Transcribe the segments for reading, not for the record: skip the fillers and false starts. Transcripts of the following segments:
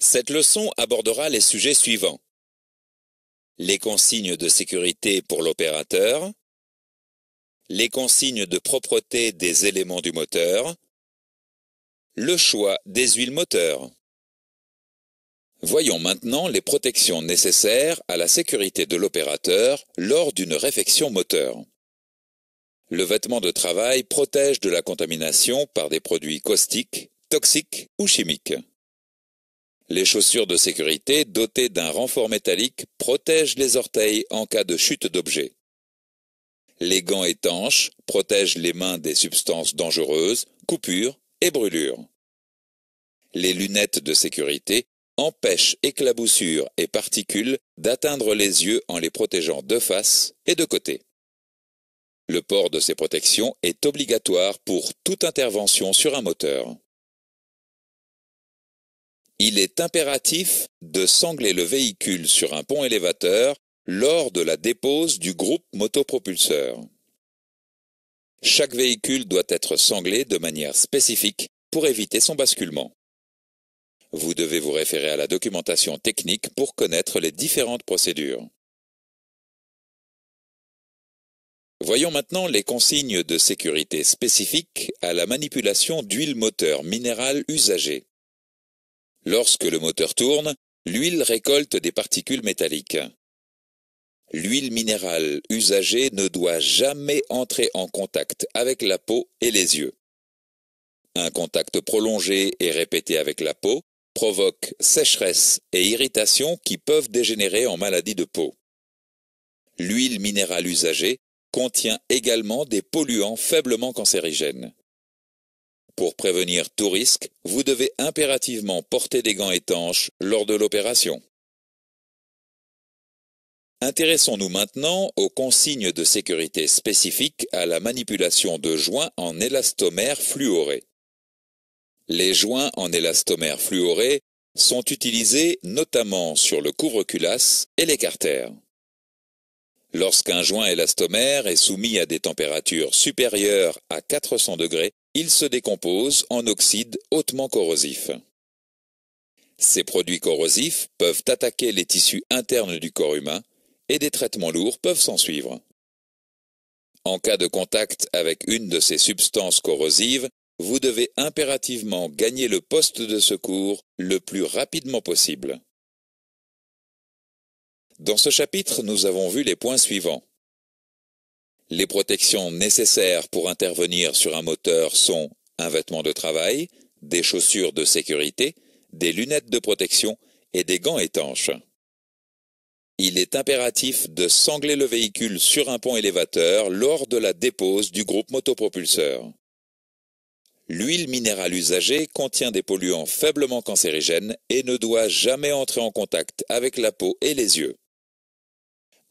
Cette leçon abordera les sujets suivants. Les consignes de sécurité pour l'opérateur, les consignes de propreté des éléments du moteur, le choix des huiles moteurs. Voyons maintenant les protections nécessaires à la sécurité de l'opérateur lors d'une réfection moteur. Le vêtement de travail protège de la contamination par des produits caustiques, toxiques ou chimiques. Les chaussures de sécurité dotées d'un renfort métallique protègent les orteils en cas de chute d'objet. Les gants étanches protègent les mains des substances dangereuses, coupures et brûlures. Les lunettes de sécurité empêchent éclaboussures et particules d'atteindre les yeux en les protégeant de face et de côté. Le port de ces protections est obligatoire pour toute intervention sur un moteur. Il est impératif de sangler le véhicule sur un pont élévateur lors de la dépose du groupe motopropulseur. Chaque véhicule doit être sanglé de manière spécifique pour éviter son basculement. Vous devez vous référer à la documentation technique pour connaître les différentes procédures. Voyons maintenant les consignes de sécurité spécifiques à la manipulation d'huile moteur minérale usagée. Lorsque le moteur tourne, l'huile récolte des particules métalliques. L'huile minérale usagée ne doit jamais entrer en contact avec la peau et les yeux. Un contact prolongé et répété avec la peau provoque sécheresse et irritation qui peuvent dégénérer en maladie de peau. L'huile minérale usagée contient également des polluants faiblement cancérigènes. Pour prévenir tout risque, vous devez impérativement porter des gants étanches lors de l'opération. Intéressons-nous maintenant aux consignes de sécurité spécifiques à la manipulation de joints en élastomère fluoré. Les joints en élastomère fluoré sont utilisés notamment sur le couvre-culasse et les carters. Lorsqu'un joint élastomère est soumis à des températures supérieures à 400 degrés, il se décompose en oxyde hautement corrosif. Ces produits corrosifs peuvent attaquer les tissus internes du corps humain et des traitements lourds peuvent s'ensuivre. En cas de contact avec une de ces substances corrosives, vous devez impérativement gagner le poste de secours le plus rapidement possible. Dans ce chapitre, nous avons vu les points suivants. Les protections nécessaires pour intervenir sur un moteur sont un vêtement de travail, des chaussures de sécurité, des lunettes de protection et des gants étanches. Il est impératif de sangler le véhicule sur un pont élévateur lors de la dépose du groupe motopropulseur. L'huile minérale usagée contient des polluants faiblement cancérigènes et ne doit jamais entrer en contact avec la peau et les yeux.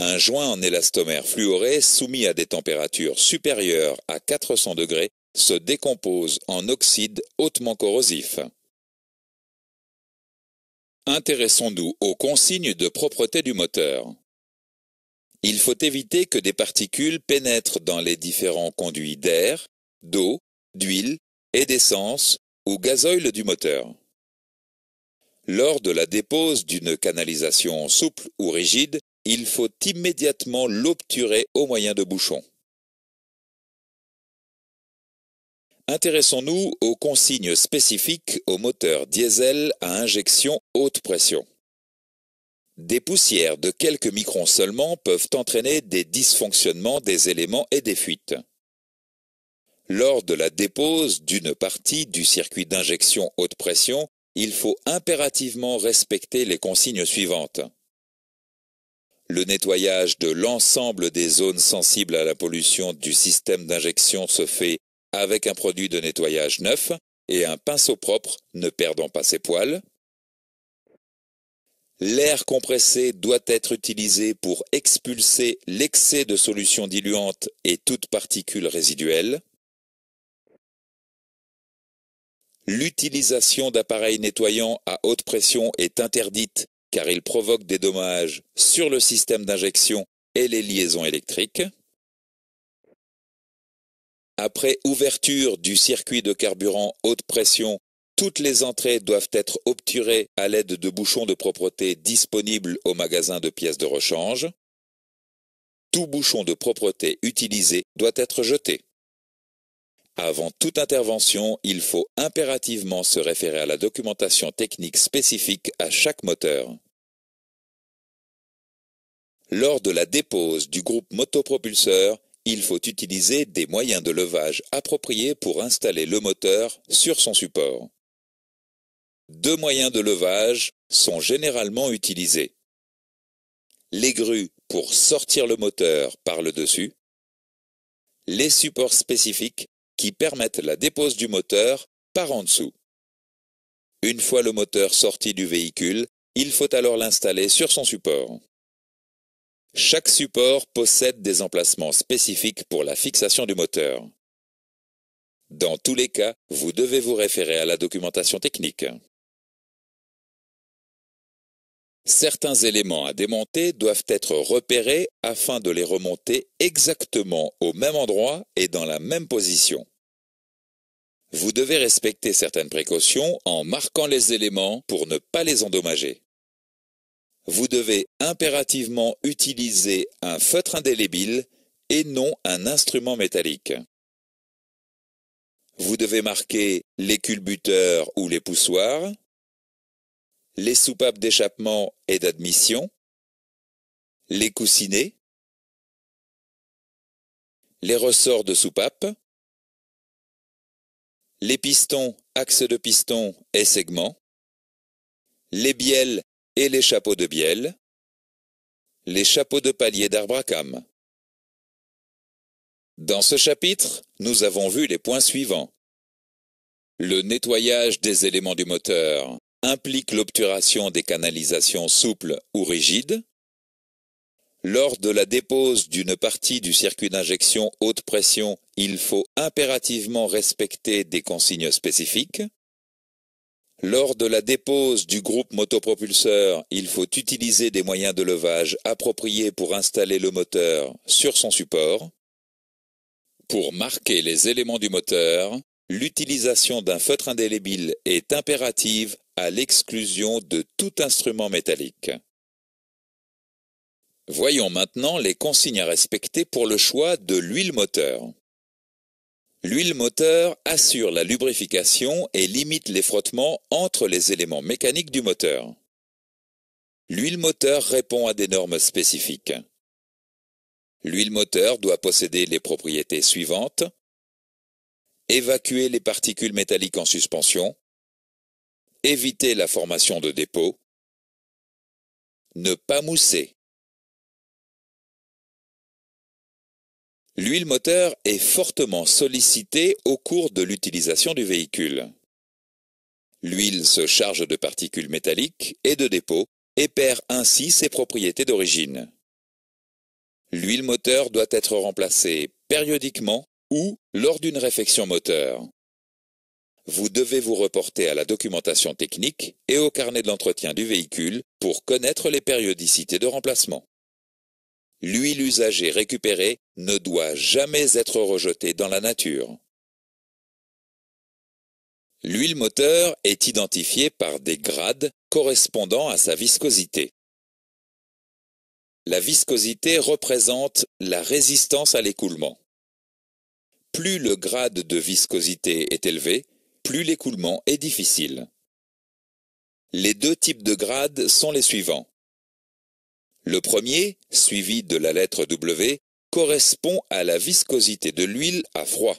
Un joint en élastomère fluoré soumis à des températures supérieures à 400 degrés se décompose en oxyde hautement corrosif. Intéressons-nous aux consignes de propreté du moteur. Il faut éviter que des particules pénètrent dans les différents conduits d'air, d'eau, d'huile et d'essence ou gazoil du moteur. Lors de la dépose d'une canalisation souple ou rigide, il faut immédiatement l'obturer au moyen de bouchons. Intéressons-nous aux consignes spécifiques aux moteurs diesel à injection haute pression. Des poussières de quelques microns seulement peuvent entraîner des dysfonctionnements des éléments et des fuites. Lors de la dépose d'une partie du circuit d'injection haute pression, il faut impérativement respecter les consignes suivantes. Le nettoyage de l'ensemble des zones sensibles à la pollution du système d'injection se fait avec un produit de nettoyage neuf et un pinceau propre ne perdant pas ses poils. L'air compressé doit être utilisé pour expulser l'excès de solution diluante et toute particule résiduelle. L'utilisation d'appareils nettoyants à haute pression est interdite car il provoque des dommages sur le système d'injection et les liaisons électriques. Après ouverture du circuit de carburant haute pression, Toutes les entrées doivent être obturées à l'aide de bouchons de propreté disponibles au magasin de pièces de rechange. Tout bouchon de propreté utilisé doit être jeté. Avant toute intervention, il faut impérativement se référer à la documentation technique spécifique à chaque moteur. Lors de la dépose du groupe motopropulseur, il faut utiliser des moyens de levage appropriés pour installer le moteur sur son support. Deux moyens de levage sont généralement utilisés. Les grues pour sortir le moteur par le dessus, les supports spécifiques qui permettent la dépose du moteur par en dessous. Une fois le moteur sorti du véhicule, il faut alors l'installer sur son support. Chaque support possède des emplacements spécifiques pour la fixation du moteur. Dans tous les cas, vous devez vous référer à la documentation technique. Certains éléments à démonter doivent être repérés afin de les remonter exactement au même endroit et dans la même position. Vous devez respecter certaines précautions en marquant les éléments pour ne pas les endommager. Vous devez impérativement utiliser un feutre indélébile et non un instrument métallique. Vous devez marquer les culbuteurs ou les poussoirs, les soupapes d'échappement et d'admission, les coussinets, les ressorts de soupape, les pistons, axes de piston et segments, les bielles et les chapeaux de bielle, les chapeaux de palier d'arbre à cames. Dans ce chapitre, nous avons vu les points suivants. Le nettoyage des éléments du moteur implique l'obturation des canalisations souples ou rigides. Lors de la dépose d'une partie du circuit d'injection haute pression, il faut impérativement respecter des consignes spécifiques. Lors de la dépose du groupe motopropulseur, il faut utiliser des moyens de levage appropriés pour installer le moteur sur son support. Pour marquer les éléments du moteur, l'utilisation d'un feutre indélébile est impérative à l'exclusion de tout instrument métallique. Voyons maintenant les consignes à respecter pour le choix de l'huile moteur. L'huile moteur assure la lubrification et limite les frottements entre les éléments mécaniques du moteur. L'huile moteur répond à des normes spécifiques. L'huile moteur doit posséder les propriétés suivantes: évacuer les particules métalliques en suspension, éviter la formation de dépôts, ne pas mousser. L'huile moteur est fortement sollicitée au cours de l'utilisation du véhicule. L'huile se charge de particules métalliques et de dépôts et perd ainsi ses propriétés d'origine. L'huile moteur doit être remplacée périodiquement ou lors d'une réfection moteur. Vous devez vous reporter à la documentation technique et au carnet de l'entretien du véhicule pour connaître les périodicités de remplacement. L'huile usagée récupérée ne doit jamais être rejetée dans la nature. L'huile moteur est identifiée par des grades correspondant à sa viscosité. La viscosité représente la résistance à l'écoulement. Plus le grade de viscosité est élevé, plus l'écoulement est difficile. Les deux types de grades sont les suivants. Le premier, suivi de la lettre W, correspond à la viscosité de l'huile à froid.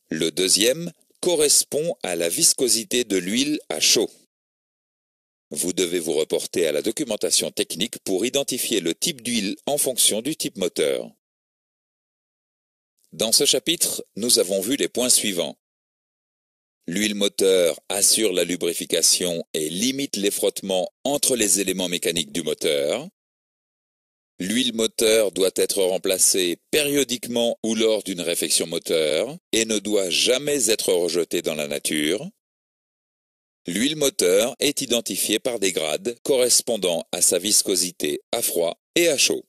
Le deuxième correspond à la viscosité de l'huile à chaud. Vous devez vous reporter à la documentation technique pour identifier le type d'huile en fonction du type moteur. Dans ce chapitre, nous avons vu les points suivants. L'huile moteur assure la lubrification et limite les frottements entre les éléments mécaniques du moteur. L'huile moteur doit être remplacée périodiquement ou lors d'une réfection moteur et ne doit jamais être rejetée dans la nature. L'huile moteur est identifiée par des grades correspondant à sa viscosité à froid et à chaud.